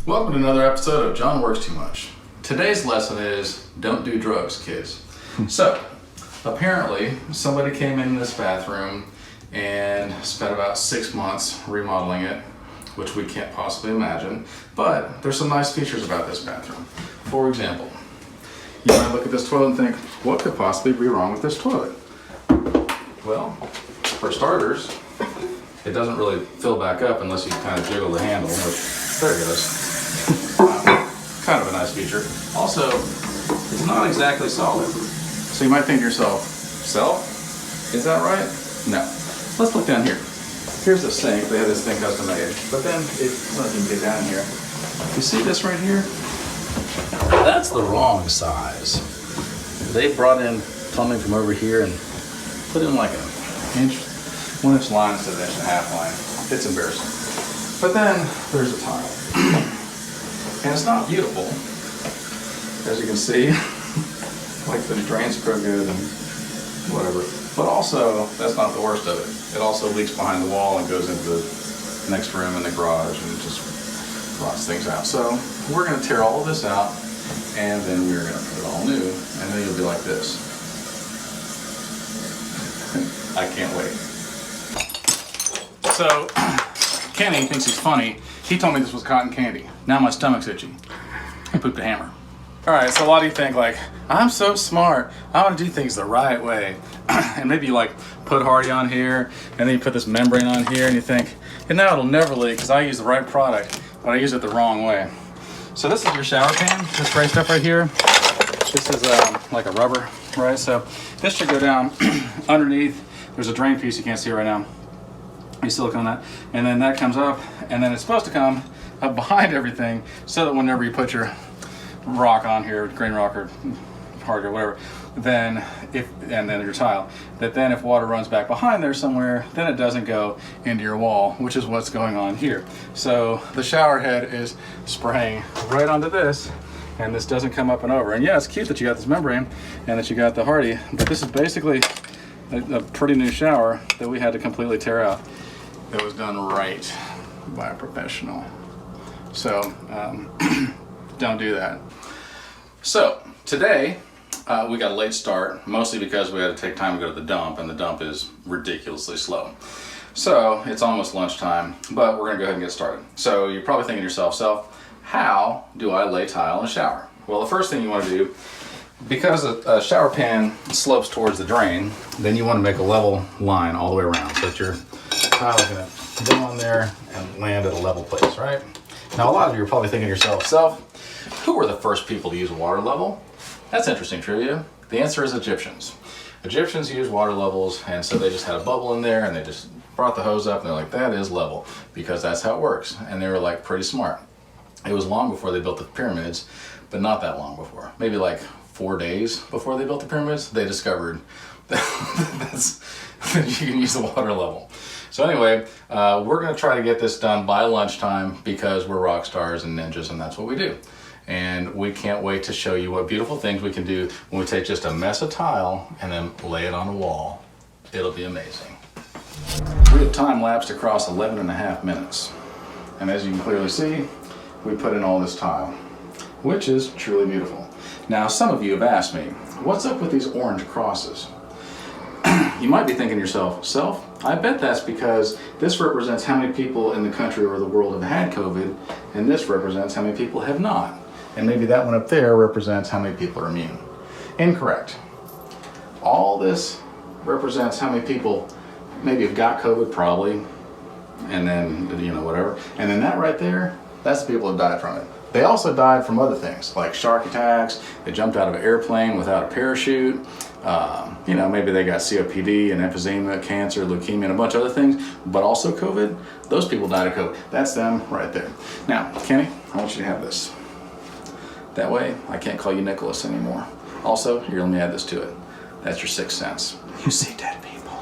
Welcome to another episode of John Works Too Much. Today's lesson is don't do drugs, kids. So, apparently somebody came in this bathroom and spent about 6 months remodeling it, which we can't possibly imagine, but there's some nice features about this bathroom. For example, you might look at this toilet and think, what could possibly be wrong with this toilet? Well, for starters, it doesn't really fill back up unless you kind of jiggle the handle, which, there it goes. Kind of a nice feature. Also, it's not exactly solid. So you might think to yourself, is that right? No. Let's look down here. Here's the sink. They had this thing custom made. But then, let me get down here. You see this right here? That's the wrong size. They brought in plumbing from over here and put in like an inch, 1 inch line instead of an 1.5 inch line. It's embarrassing. But then there's a tile. And it's not beautiful, as you can see. Like the drain's crooked and whatever. But also, that's not the worst of it. It also leaks behind the wall and goes into the next room in the garage and just rots things out. So we're going to tear all of this out, and then we're going to put it all new, and then you'll be like this. I can't wait. So, Kenny thinks he's funny. He told me this was cotton candy. Now my stomach's itchy. I pooped a hammer. All right, so a lot of you think like, I'm so smart. I want to do things the right way. And maybe you like put Hardy on here, and then you put this membrane on here, and you think, and now it'll never leak because I use the right product, but I use it the wrong way. So this is your shower pan, this gray stuff right here. This is like a rubber, right? So this should go down underneath. There's a drain piece you can't see right now. You silicone that, and then that comes up, and then it's supposed to come up behind everything, so that whenever you put your rock on here, green rock or hard or whatever, then and then your tile, that then if water runs back behind there somewhere, then it doesn't go into your wall, which is what's going on here. So the shower head is spraying right onto this, and this doesn't come up and over. And yeah, it's cute that you got this membrane and that you got the Hardy, but this is basically a pretty new shower that we had to completely tear out. It was done right by a professional. So don't do that. So today we got a late start, mostly because we had to take time to go to the dump, and the dump is ridiculously slow. So it's almost lunchtime, but we're gonna go ahead and get started. So you're probably thinking to yourself, how do I lay tile in a shower? Well, the first thing you wanna do, because a shower pan slopes towards the drain, then you wanna make a level line all the way around so that your tile is gonna go on there and land at a level place, right? Now, a lot of you are probably thinking to yourself, who were the first people to use water level? That's interesting trivia. The answer is Egyptians. Egyptians used water levels, and so they just had a bubble in there, and they just brought the hose up, and they're like, that is level, because that's how it works. And they were like pretty smart. It was long before they built the pyramids, but not that long before. Maybe like 4 days before they built the pyramids, they discovered that you can use the water level. So anyway, we're gonna try to get this done by lunchtime because we're rock stars and ninjas, and that's what we do. And we can't wait to show you what beautiful things we can do when we take just a mess of tile and then lay it on a wall. It'll be amazing. We have time lapsed across 11.5 minutes. And as you can clearly see, we put in all this tile, which is truly beautiful. Now, some of you have asked me, what's up with these orange crosses? You might be thinking to yourself, I bet that's because this represents how many people in the country or the world have had COVID, and this represents how many people have not. And maybe that one up there represents how many people are immune. Incorrect. All this represents how many people maybe have got COVID, probably, and then, whatever. And then that right there, that's the people who died from it. They also died from other things, like shark attacks. They jumped out of an airplane without a parachute. Maybe they got COPD and emphysema, cancer, leukemia, and a bunch of other things, but also COVID. Those people died of COVID. That's them right there. Now, Kenny, I want you to have this. That way, I can't call you Nicholas anymore. Also, here, let me add this to it. That's your 6th sense. You see dead people.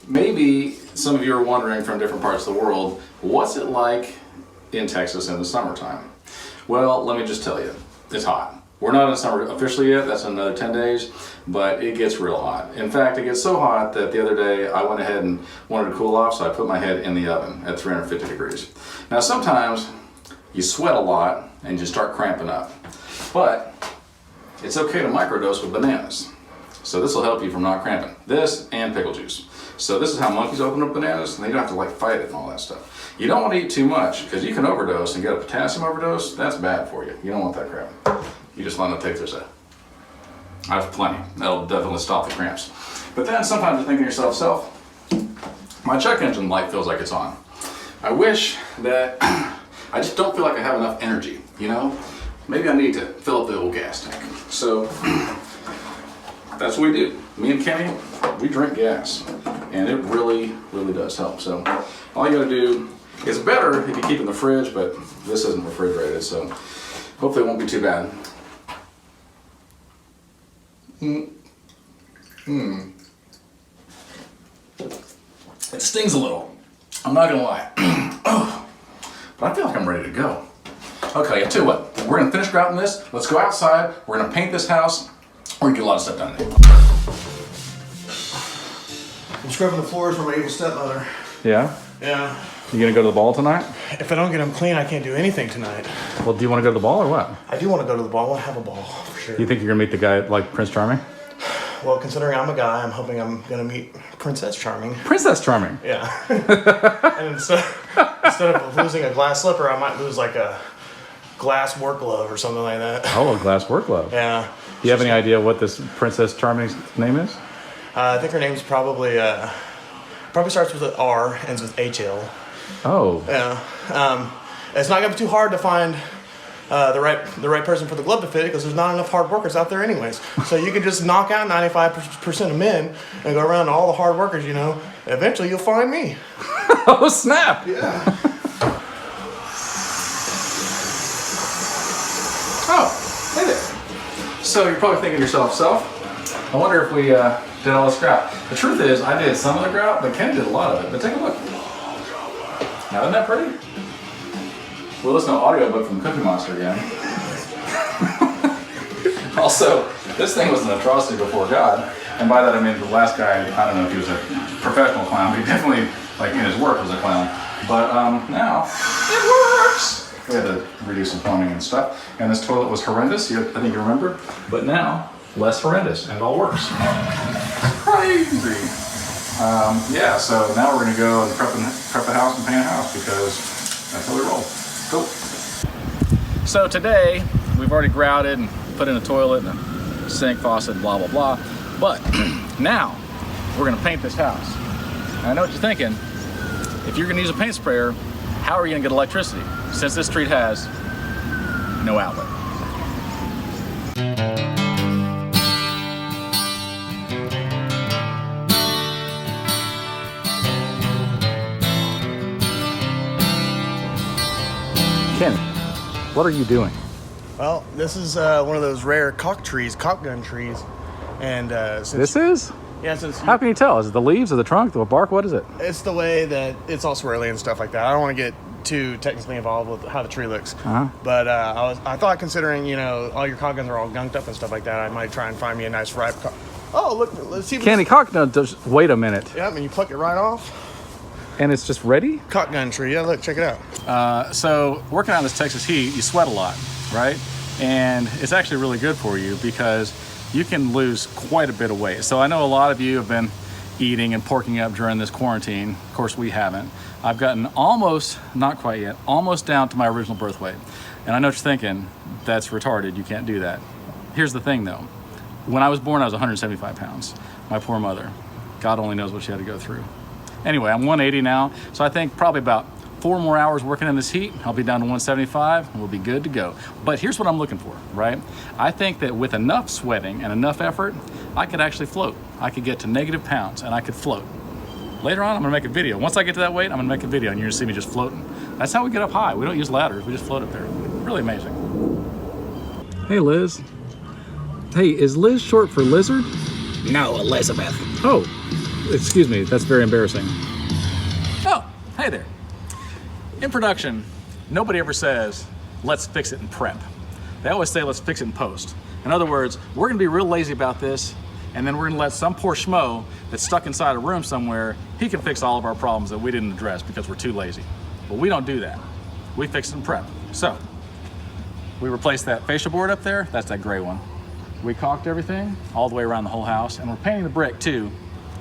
Maybe some of you are wondering from different parts of the world, what's it like in Texas in the summertime? Well, let me just tell you, it's hot. We're not in summer officially yet, that's another 10 days, but it gets real hot. In fact, it gets so hot that the other day I went ahead and wanted to cool off, so I put my head in the oven at 350 degrees. Now sometimes you sweat a lot and you start cramping up, but it's okay to microdose with bananas. So this will help you from not cramping. This and pickle juice. So this is how monkeys open up bananas, and they don't have to like fight it and all that stuff. You don't want to eat too much because you can overdose and get a potassium overdose. That's bad for you. You don't want that crap. You just want to take this. I have plenty. That'll definitely stop the cramps. But then sometimes you're thinking to yourself, my check engine light feels like it's on. I wish that I just don't feel like I have enough energy, you know? Maybe I need to fill up the old gas tank. So that's what we do. Me and Kenny, we drink gas, and it really, really does help. So all you gotta do, it's better if you keep it in the fridge, but this isn't refrigerated, so hopefully it won't be too bad. It stings a little, I'm not gonna lie. But I feel like I'm ready to go. Okay, I'll tell you what, we're gonna finish grouting this, let's go outside, we're gonna paint this house, we're gonna get a lot of stuff done today. I'm scrubbing the floors for my evil stepmother. Yeah? Yeah. You gonna go to the ball tonight? If I don't get them clean, I can't do anything tonight. Well, do you wanna go to the ball or what? I do want to go to the ball. I want to have a ball, for sure. You think you're gonna meet the guy like Prince Charming? Well, considering I'm a guy, I'm hoping I'm going to meet Princess Charming. Princess Charming? Yeah. And instead of losing a glass slipper, I might lose like a glass work glove or something like that. Oh, a glass work glove. Yeah. Do you have any idea what this Princess Charming's name is? I think her name's probably starts with an R, ends with HL. Oh. Yeah. It's not going to be too hard to find the right person for the glove to fit because there's not enough hard workers out there anyways. So you can just knock out 95% of men and go around to all the hard workers, you know. Eventually you'll find me. Oh, snap. Yeah. Oh, hey there. So you're probably thinking to yourself, I wonder if we did all this grout. The truth is, I did some of the grout, but Ken did a lot of it. But take a look. Now, isn't that pretty? We'll listen to an audiobook from Cookie Monster again. Also, this thing was an atrocity before God. And by that I mean the last guy, I don't know if he was a professional clown, but he definitely, like in his work, was a clown. But now, it works! We had to redo some plumbing and stuff. And this toilet was horrendous, I think you remember. But now, less horrendous, and it all works. Crazy! Yeah, so now we're gonna go and prep the house and paint a house because that's how we roll. Cool. So today, we've already grouted and put in a toilet and a sink, faucet, blah, blah, blah. But now, we're gonna paint this house. And I know what you're thinking. If you're gonna use a paint sprayer, how are you gonna get electricity? Since this street has no outlet. Ken, what are you doing? Well, this is one of those rare cock gun trees. And This is? Yeah, since How can you tell? Is it the leaves or the trunk, the bark? What is it? it's the way that it's all swirly and stuff like that. I don't want to get too technically involved with how the tree looks. But I thought, considering, you know, all your cock guns are all gunked up and stuff like that, I might try and find me a nice ripe cock. Oh, look, let's see. Kenny, cock gun, just wait a minute. Yeah, and you pluck it right off. And it's just ready? Cock gun tree. Yeah, look, check it out. So working out in this Texas heat, you sweat a lot, right? And it's actually really good for you because you can lose quite a bit of weight. So I know a lot of you have been eating and porking up during this quarantine. Of course, we haven't. I've gotten almost, not quite yet, almost down to my original birth weight. And I know what you're thinking, that's retarded, you can't do that. Here's the thing though. When I was born, I was 175 pounds. My poor mother. God only knows what she had to go through. Anyway, I'm 180 now, so I think probably about 4 more hours working in this heat, I'll be down to 175 and we'll be good to go. But here's what I'm looking for, right? I think that with enough sweating and enough effort, I could actually float. I could get to negative pounds and I could float. Later on, I'm gonna make a video. Once I get to that weight, I'm gonna make a video and you're gonna see me just floating. That's how we get up high. We don't use ladders, we just float up there. Really amazing. Hey, Liz. Hey, is Liz short for lizard? No, Elizabeth. Oh, excuse me, that's very embarrassing. Oh, hey there. In production, nobody ever says, let's fix it and prep. They always say, let's fix it in post. In other words, we're gonna be real lazy about this, and then we're gonna let some poor schmo that's stuck inside a room somewhere, he can fix all of our problems that we didn't address because we're too lazy. But we don't do that. We fix it in prep. So, we replaced that fascia board up there, that's that gray one. We caulked everything all the way around the whole house, and we're painting the brick too,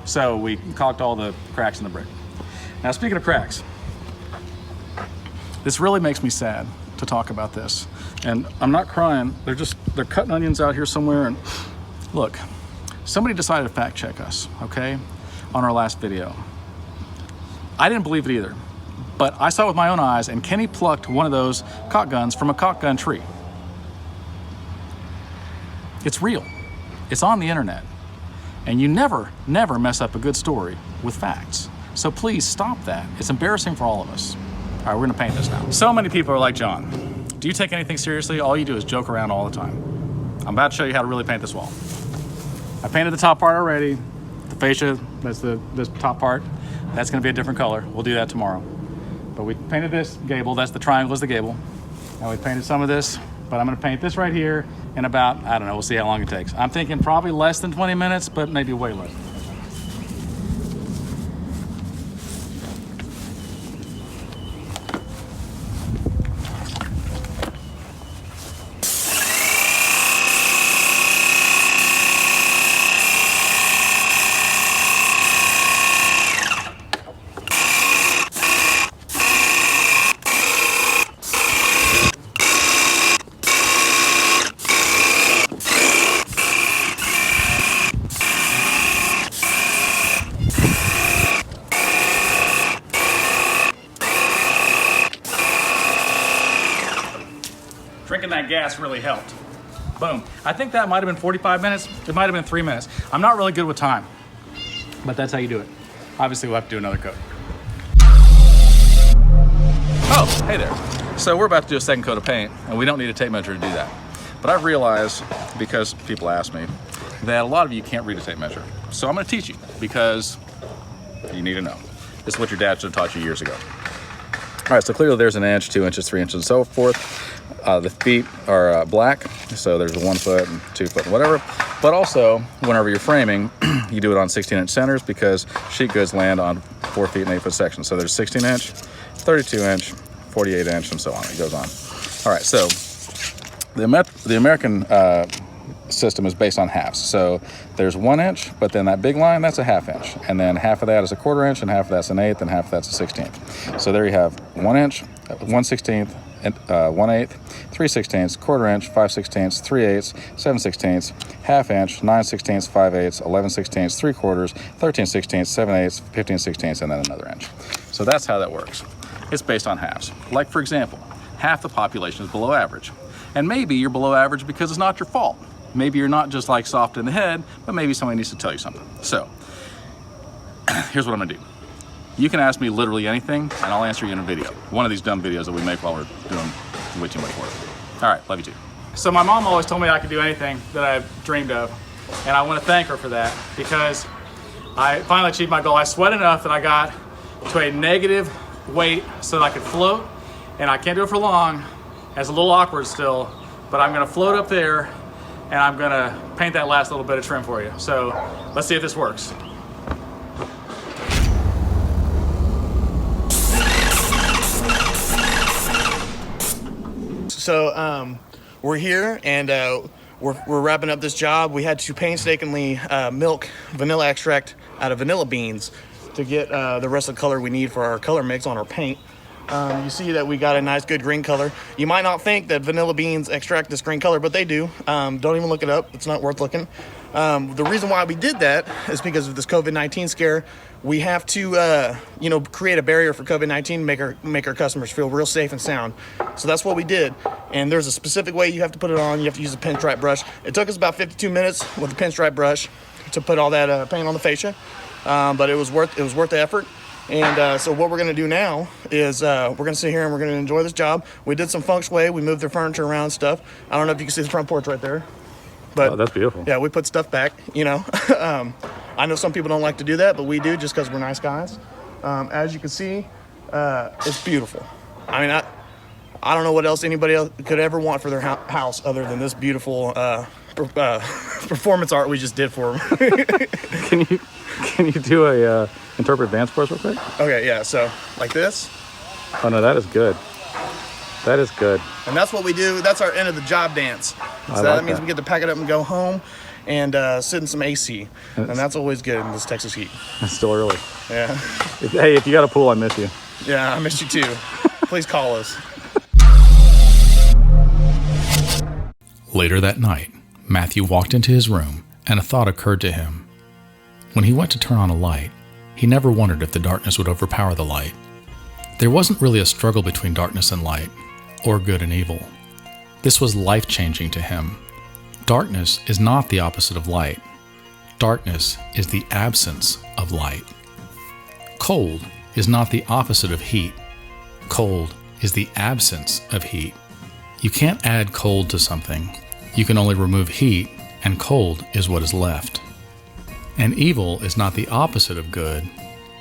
so we caulked all the cracks in the brick. Now, speaking of cracks, this really makes me sad to talk about this. And I'm not crying, they're cutting onions out here somewhere, and look, somebody decided to fact check us, okay, on our last video. I didn't believe it either, but I saw it with my own eyes, and Kenny plucked one of those caulk guns from a caulk gun tree. It's real, it's on the internet, and you never mess up a good story with facts. So please stop that, it's embarrassing for all of us. All right, we're gonna paint this now. So many people are like, John, do you take anything seriously? All you do is joke around all the time. I'm about to show you how to really paint this wall. I painted the top part already. The fascia, that's this top part. That's gonna be a different color. We'll do that tomorrow. But we painted this gable, that's the triangle is the gable. And we painted some of this, but I'm gonna paint this right here in about, I don't know, we'll see how long it takes. I'm thinking probably less than 20 minutes, but maybe way less. Drinking that gas really helped. Boom. I think that might have been 45 minutes. It might have been 3 minutes. I'm not really good with time, but that's how you do it. Obviously, we'll have to do another coat. Oh, hey there. So we're about to do a second coat of paint, and we don't need a tape measure to do that. But I've realized, because people ask me, that a lot of you can't read a tape measure. So I'm gonna teach you, because you need to know. This is what your dad should have taught you years ago. All right, so clearly there's an inch, 2 inches, 3 inches, and so forth. The feet are black, so there's a 1 foot and 2 foot and whatever. But also, whenever you're framing, you do it on 16-inch centers because sheet goods land on 4 feet and 8 foot sections. So there's 16-inch, 32-inch, 48-inch, and so on. It goes on. All right, so the American system is based on halves. So there's 1 inch, but then that big line, that's a 1/2 inch. And then half of that is a 1/4 inch, and half of that's an 1/8, and half of that's a 1/16. So there you have 1 inch, 1/16, 1/8, 3/16, 1/4 inch, 5/16, 3/8, 7/16, 1/2 inch, 9/16, 5/8, 11/16, 3/4, 13/16, 7/8, 15/16, and then another inch. So that's how that works. It's based on halves. Like, for example, half the population is below average. And maybe you're below average because it's not your fault. Maybe you're not just like soft in the head, but maybe somebody needs to tell you something. So here's what I'm gonna do. You can ask me literally anything, and I'll answer you in a video. One of these dumb videos that we make while we're doing way too much work. All right, love you too. So my mom always told me I could do anything that I dreamed of, and I want to thank her for that because I finally achieved my goal. I sweat enough that I got to a negative weight so that I could float, and I can't do it for long. It's a little awkward still, but I'm gonna float up there, and I'm gonna paint that last little bit of trim for you. So let's see if this works. So we're here and we're wrapping up this job. We had to painstakingly milk vanilla extract out of vanilla beans to get the rest of the color we need for our color mix on our paint. You see that we got a nice good green color. You might not think that vanilla beans extract this green color, but they do. Don't even look it up. It's not worth looking. The reason why we did that is because of this COVID-19 scare. We have to, create a barrier for COVID-19, make our customers feel real safe and sound. So that's what we did. And there's a specific way you have to put it on. You have to use a pinstripe brush. It took us about 52 minutes with a pinstripe brush to put all that paint on the fascia, but it was worth the effort. And so what we're gonna do now is we're gonna sit here and we're gonna enjoy this job. We did some feng shui. We moved their furniture around and stuff. I don't know if you can see the front porch right there. But that's beautiful. Yeah, we put stuff back, I know some people don't like to do that, but we do just because we're nice guys. As you can see, it's beautiful. I mean, I don't know what else anybody else could ever want for their house other than this beautiful performance art we just did for them. Can you do a interpret advanced for us real quick? Okay, yeah, so like this. Oh no, that is good. That is good. And that's what we do. That's our end of the job dance. So that means we get to pack it up and go home and sit in some AC. And that's always good in this Texas heat. It's still early. Yeah. Hey, if you got a pool, I miss you. Yeah, I miss you too. Please call us. Later that night, Matthew walked into his room and a thought occurred to him. When he went to turn on a light, he never wondered if the darkness would overpower the light. There wasn't really a struggle between darkness and light, or good and evil. This was life-changing to him. Darkness is not the opposite of light. Darkness is the absence of light. Cold is not the opposite of heat. Cold is the absence of heat. You can't add cold to something. You can only remove heat, and cold is what is left. And evil is not the opposite of good.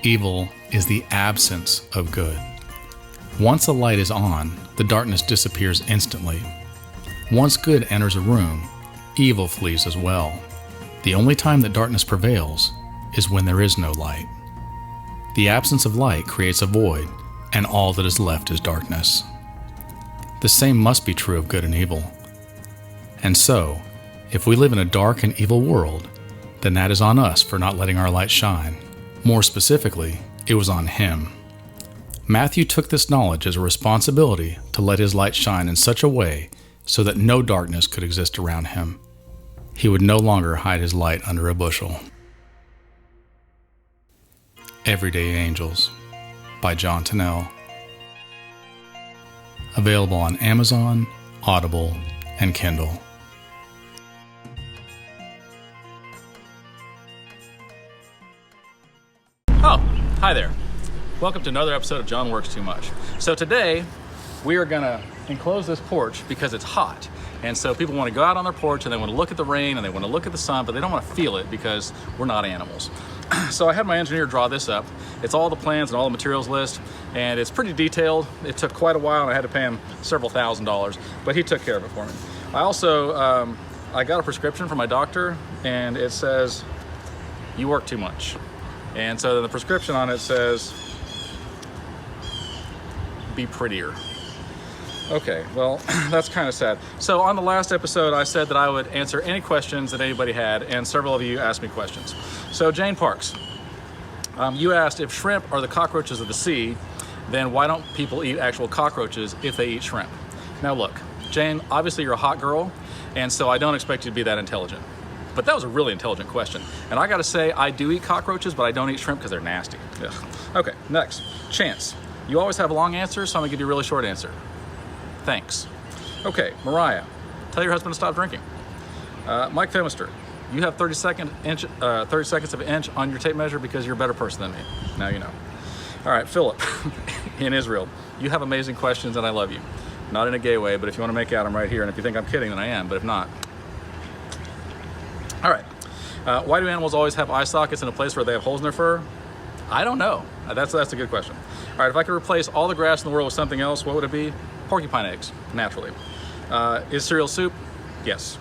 Evil is the absence of good. Once a light is on, the darkness disappears instantly. Once good enters a room, evil flees as well. The only time that darkness prevails is when there is no light. The absence of light creates a void, and all that is left is darkness. The same must be true of good and evil. And so, if we live in a dark and evil world, then that is on us for not letting our light shine. More specifically, it was on him. Matthew took this knowledge as a responsibility to let his light shine in such a way so that no darkness could exist around him. He would no longer hide his light under a bushel. Everyday Angels by John Tennell. Available on Amazon, Audible, and Kindle. Oh, hi there. Welcome to another episode of John Works Too Much. So today, we are gonna enclose this porch because it's hot. And so people want to go out on their porch and they want to look at the rain and they want to look at the sun, but they don't want to feel it because we're not animals. So I had my engineer draw this up. It's all the plans and all the materials list, and it's pretty detailed. It took quite a while and I had to pay him several $1,000s, but he took care of it for me. I also, I got a prescription from my doctor and it says, you work too much. And so the prescription on it says, be prettier. Okay, well, that's kind of sad. So on the last episode, I said that I would answer any questions that anybody had, and several of you asked me questions. So Jane Parks, you asked if shrimp are the cockroaches of the sea, then why don't people eat actual cockroaches if they eat shrimp? Now look, Jane, obviously you're a hot girl, and so I don't expect you to be that intelligent. But that was a really intelligent question. And I gotta say, I do eat cockroaches, but I don't eat shrimp because they're nasty. Ugh. Okay, next, Chance. You always have a long answer, so I'm gonna give you a really short answer. Thanks. Okay, Mariah, tell your husband to stop drinking. Mike Femister, you have 30 seconds of an inch on your tape measure because you're a better person than me. Now you know. All right, Philip in Israel, you have amazing questions and I love you. Not in a gay way, but if you want to make out, I'm right here. And if you think I'm kidding, then I am, but if not. All right, why do animals always have eye sockets in a place where they have holes in their fur? I don't know. That's a good question. All right, if I could replace all the grass in the world with something else, what would it be? Porcupine eggs, naturally. Is cereal soup? Yes.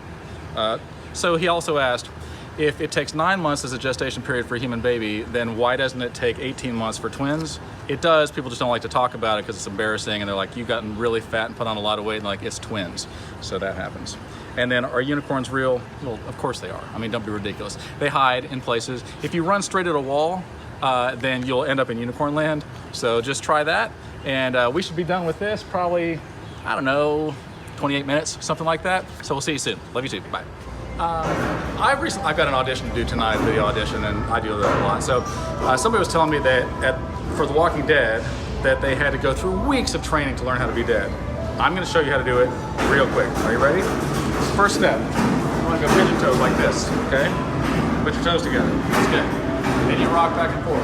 So he also asked, if it takes 9 months as a gestation period for a human baby, then why doesn't it take 18 months for twins? It does, people just don't like to talk about it because it's embarrassing and they're like, you've gotten really fat and put on a lot of weight, and like, it's twins. So that happens. And then, are unicorns real? Well, of course they are. I mean, don't be ridiculous. They hide in places. If you run straight at a wall, then you'll end up in unicorn land. So just try that. And we should be done with this probably, I don't know, 28 minutes, something like that. So we'll see you soon. Love you too. Bye. I've got an audition to do tonight, video audition, and I do that a lot. So somebody was telling me that for The Walking Dead, that they had to go through weeks of training to learn how to be dead. I'm gonna show you how to do it real quick. Are you ready? First step, you wanna go pigeon toes like this, okay? Put your toes together, that's good. Then you rock back and forth.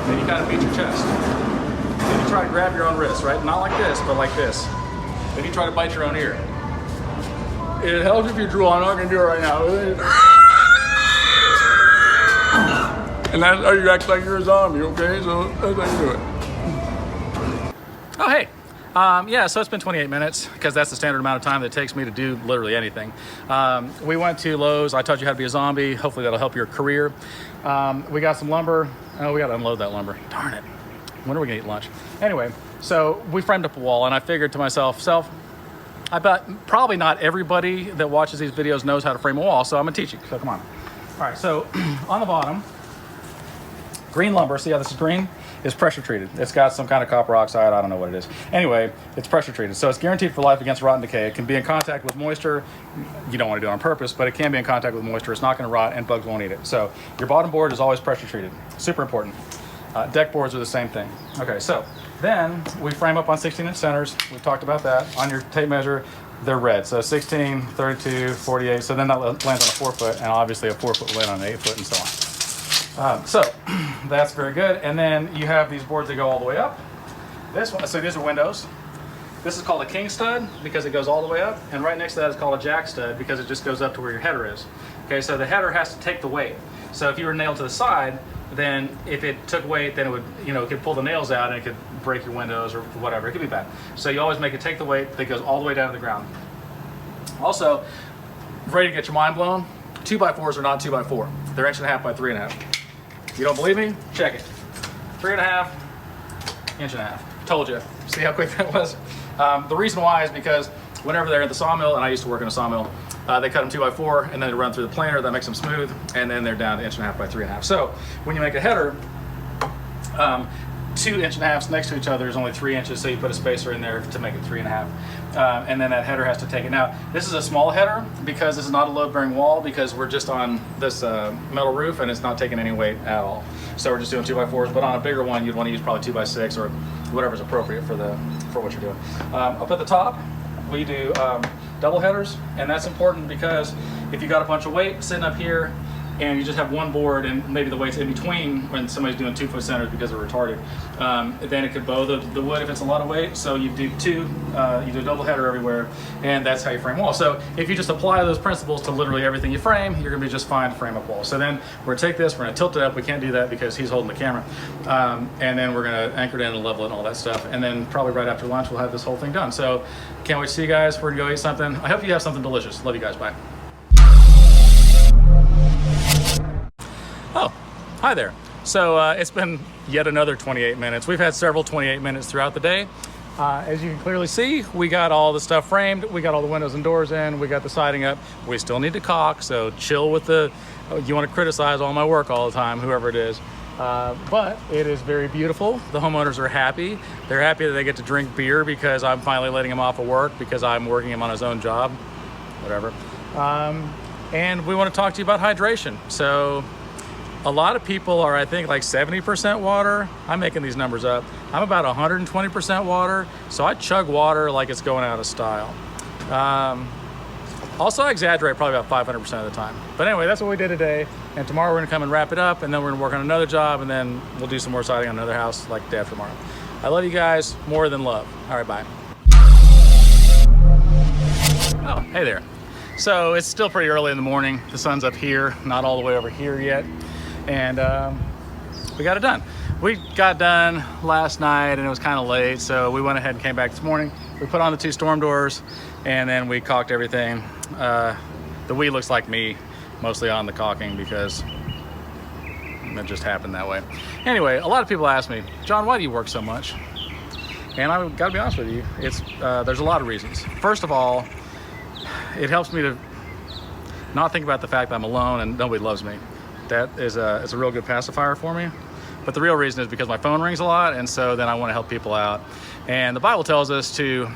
Then you kind of beat your chest. Then you try to grab your own wrist, right? Not like this, but like this. Then you try to bite your own ear. It helps if you drew. I'm not gonna do it right now. And that's how you act like you're a zombie, okay? So that's how you do it. Oh, hey, Yeah, so it's been 28 minutes because that's the standard amount of time that it takes me to do literally anything. We went to Lowe's. I taught you how to be a zombie. Hopefully that'll help your career. We got some lumber. Oh, we got to unload that lumber. Darn it. When are we going to eat lunch? Anyway, so we framed up a wall, and I figured to myself, I bet probably not everybody that watches these videos knows how to frame a wall, so I'm going to teach you. So come on. All right, so on the bottom, green lumber, see how this is green? Is pressure treated. It's got some kind of copper oxide, I don't know what it is. Anyway, it's pressure treated, so it's guaranteed for life against rot and decay. It can be in contact with moisture. You don't want to do it on purpose, but it can be in contact with moisture. It's not going to rot and bugs won't eat it. So your bottom board is always pressure treated. Super important. Deck boards are the same thing. Okay, so then we frame up on 16-inch centers. We talked about that. On your tape measure, they're red. So 16, 32, 48. So then that lands on a 4 foot, and obviously a 4 foot will land on an 8 foot and so on. So that's very good. And then you have these boards that go all the way up. This one, so these are windows. This is called a king stud because it goes all the way up. And right next to that is called a jack stud because it just goes up to where your header is. Okay, so the header has to take the weight. So if you were nailed to the side, then if it took weight, then it would, it could pull the nails out and it could break your windows or whatever. It could be bad. So you always make it take the weight that goes all the way down to the ground. Also, ready to get your mind blown? 2x4s are not 2x4. They're 1.5 by 3.5. You don't believe me? Check it. 3.5, 1.5. Told you. See how quick that was? The reason why is because whenever they're at the sawmill, and I used to work in a sawmill, they cut them 2x4 and then they run through the planer. That makes them smooth, and then they're down to 1.5 by 3.5. So when you make a header, 2 1.5s next to each other is only 3 inches, so you put a spacer in there to make it 3.5. And then that header has to take it. Now, this is a small header because this is not a load-bearing wall because we're just on this metal roof and it's not taking any weight at all. So we're just doing 2x4s, but on a bigger one, you'd want to use probably 2x6 or whatever's appropriate for what you're doing. Up at the top, we do double headers, and that's important because if you got a bunch of weight sitting up here and you just have one board and maybe the weight's in between when somebody's doing 2 foot centers because they're retarded, then it could bow the wood if it's a lot of weight. So you do you do a double header everywhere, and that's how you frame walls. So if you just apply those principles to literally everything you frame, you're gonna be just fine to frame up walls. So then we're gonna take this, we're gonna tilt it up. We can't do that because he's holding the camera. And then we're gonna anchor it in and level it and all that stuff. And then probably right after lunch, we'll have this whole thing done. So can't wait to see you guys. We're gonna go eat something. I hope you have something delicious. Love you guys, bye. Oh, hi there. So it's been yet another 28 minutes. We've had several 28 minutes throughout the day. As you can clearly see, we got all the stuff framed. We got all the windows and doors in. We got the siding up. We still need to caulk, so chill with you want to criticize all my work all the time, whoever it is. But it is very beautiful. The homeowners are happy. They're happy that they get to drink beer because I'm finally letting him off of work because I'm working him on his own job, whatever. And we want to talk to you about hydration. So a lot of people are, I think, like 70% water. I'm making these numbers up. I'm about 120% water, so I chug water like it's going out of style. Also, I exaggerate probably about 500% of the time. But anyway, that's what we did today. And tomorrow we're gonna come and wrap it up, and then we're gonna work on another job, and then we'll do some more siding on another house like day after tomorrow. I love you guys more than love. All right, bye. Oh, hey there. So it's still pretty early in the morning. The sun's up here, not all the way over here yet. And we got it done. We got done last night and it was kind of late, so we went ahead and came back this morning. We put on the 2 storm doors and then we caulked everything. The we looks like me, mostly on the caulking because it just happened that way. Anyway, a lot of people ask me, John, why do you work so much? And I've got to be honest with you, there's a lot of reasons. First of all, it helps me to not think about the fact that I'm alone and nobody loves me. That is it's a real good pacifier for me. But the real reason is because my phone rings a lot, and so then I want to help people out. And the Bible tells us to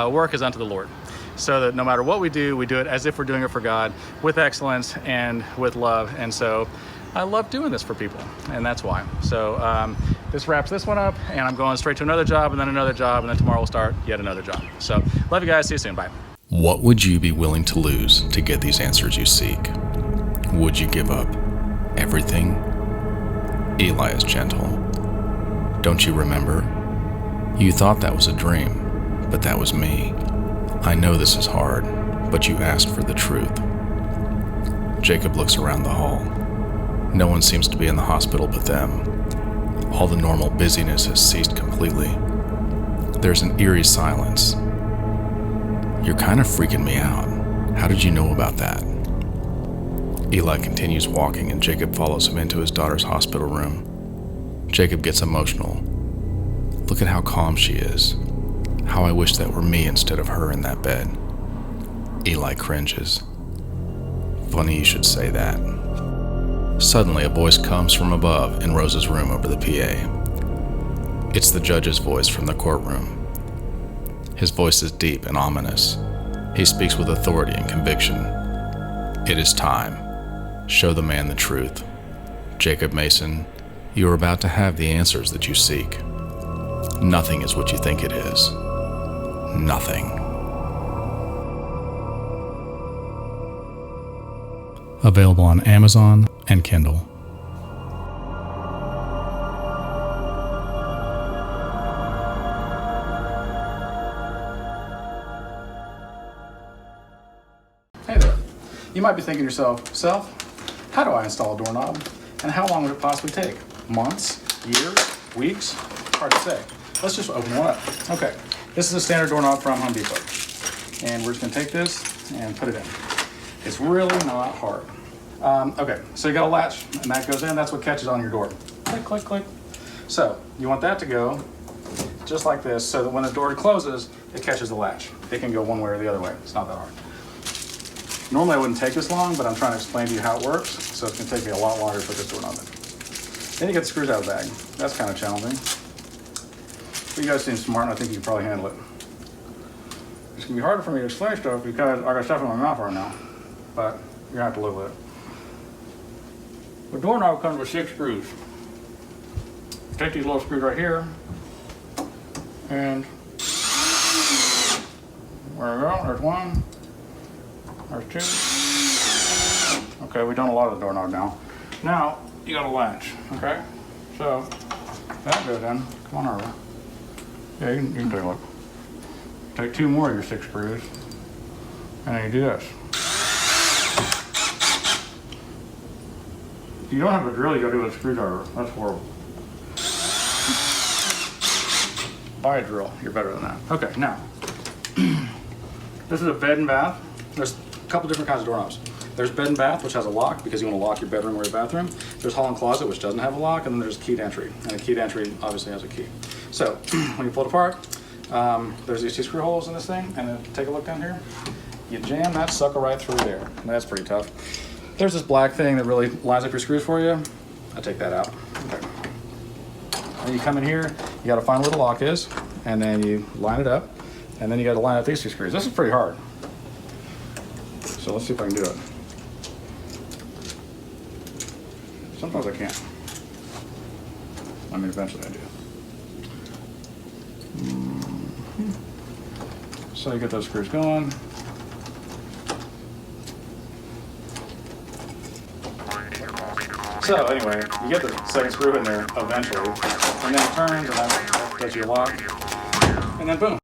work as unto the Lord, so that no matter what we do it as if we're doing it for God, with excellence and with love. And so I love doing this for people, and that's why. So this wraps this one up, and I'm going straight to another job, and then another job, and then tomorrow we'll start yet another job. So love you guys. See you soon. Bye. What would you be willing to lose to get these answers you seek? Would you give up everything? Eli is gentle. Don't you remember? You thought that was a dream, but that was me. I know this is hard, but you asked for the truth. Jacob looks around the hall. No one seems to be in the hospital but them. All the normal busyness has ceased completely. There's an eerie silence. You're kind of freaking me out. How did you know about that? Eli continues walking and Jacob follows him into his daughter's hospital room. Jacob gets emotional. Look at how calm she is. How I wish that were me instead of her in that bed. Eli cringes. Funny you should say that. Suddenly, a voice comes from above in Rose's room over the PA. It's the judge's voice from the courtroom. His voice is deep and ominous. He speaks with authority and conviction. It is time. Show the man the truth. Jacob Mason, you are about to have the answers that you seek. Nothing is what you think it is. Nothing. Available on Amazon and Kindle. Hey there. You might be thinking to yourself, how do I install a doorknob? And how long would it possibly take? Months? Years? Weeks? Hard to say. Let's just open one up. Okay, this is a standard doorknob from Home Depot. And we're just gonna take this and put it in. It's really not hard. Okay, so you got a latch and that goes in, that's what catches on your door. Click, click, click. So you want that to go just like this so that when the door closes, it catches the latch. It can go one way or the other way, it's not that hard. Normally I wouldn't take this long, but I'm trying to explain to you how it works, so it's gonna take me a lot longer to put this doorknob in. Then you get the screws out of the bag. That's kind of challenging. But you guys seem smart and I think you can probably handle it. It's gonna be harder for me to explain stuff because I got stuff in my mouth right now, but you're gonna have to live with it. The doorknob comes with 6 screws. Take these little screws right here, and there we go, there's 1, there's 2. Okay, we've done a lot of the doorknob now. Now, you got a latch, okay? So, that goes in, come on over. Yeah, you can take a look. Take 2 more of your 6 screws, and then you do this. You don't have a drill, you gotta do it with a screwdriver. That's horrible. Buy a drill, you're better than that. Okay, now, this is a bed and bath. There's a couple different kinds of doorknobs. There's bed and bath, which has a lock because you want to lock your bedroom or your bathroom. There's hall and closet, which doesn't have a lock, and then there's keyed entry. And a keyed entry obviously has a key. So, when you pull it apart, there's these 2 screw holes in this thing, and then take a look down here. You jam that sucker right through there. That's pretty tough. There's this black thing that really lines up your screws for you. I take that out. Okay. Then you come in here, you gotta find where the lock is, and then you line it up, and then you gotta line up these 2 screws. This is pretty hard. So let's see if I can do it. Sometimes I can't. I mean, eventually I do. So you get those screws going. So anyway, you get the 2nd screw in there eventually, and then it turns, and that lets you lock, and then boom.